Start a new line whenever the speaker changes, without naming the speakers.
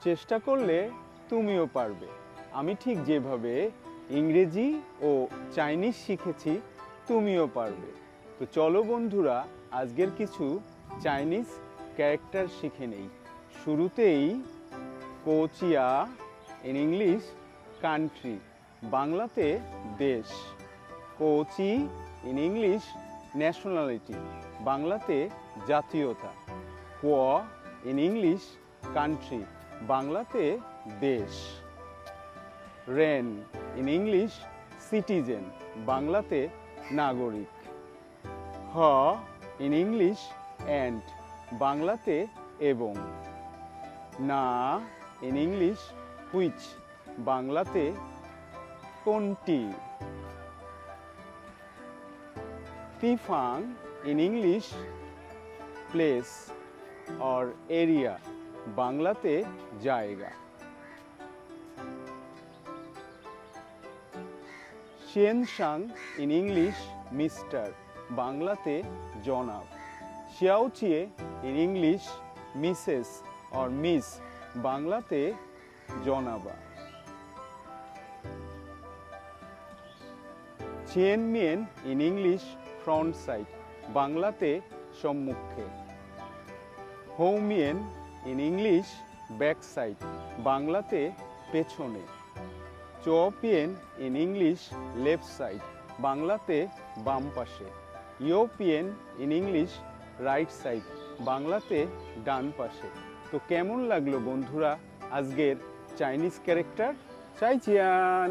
চেষ্টা করলে তুমিও পারবে। আমি ঠিক যেভাবে ইংরেজি ও চাইনিজ শিখেছি তুমিও পারবে। তো চলো বন্ধুরা, আজকের কিছু চাইনিজ ক্যারেক্টার শিখে নেই। শুরুতেই কোচিয়া, ইন ইংলিশ কান্ট্রি, বাংলাতে দেশ। কোচি ইন ইংলিশ ন্যাশনালিটি, বাংলাতে জাতীয়তা। কোয়া ইন ইংলিশ কান্ট্রি, বাংলাতে দেশ। রেন ইন ইংলিশ সিটিজেন, বাংলাতে নাগরিক। হ ইন ইংলিশ অ্যান্ড, বাংলাতে এবং। না ইন ইংলিশ হুইচ, বাংলাতে কোনটি। তিফাং in English place or area, বাংলাতে জায়গা। শিয়েনশাং ইন ইংলিশ মিস্টার, বাংলাতে জনাব। শিয়াওচিয়ে in English Mrs or Miss, বাংলাতে জনাবা। চেনমিয়েন ইন ইংলিশ ফ্রন্ট সাইড, বাংলাতে সম্মুখে। হৌমিয়েন ইন ইংলিশ ব্যাক সাইড, বাংলাতে পেছনে। চোপিয়েন ইন ইংলিশ লেফট সাইড, বাংলাতে বাম পাশে। ইউপিয়েন ইন ইংলিশ রাইট সাইড, বাংলাতে ডান পাশে। তো কেমন লাগলো বন্ধুরা আজকের চাইনিজ ক্যারেক্টার? চাইচিয়ান।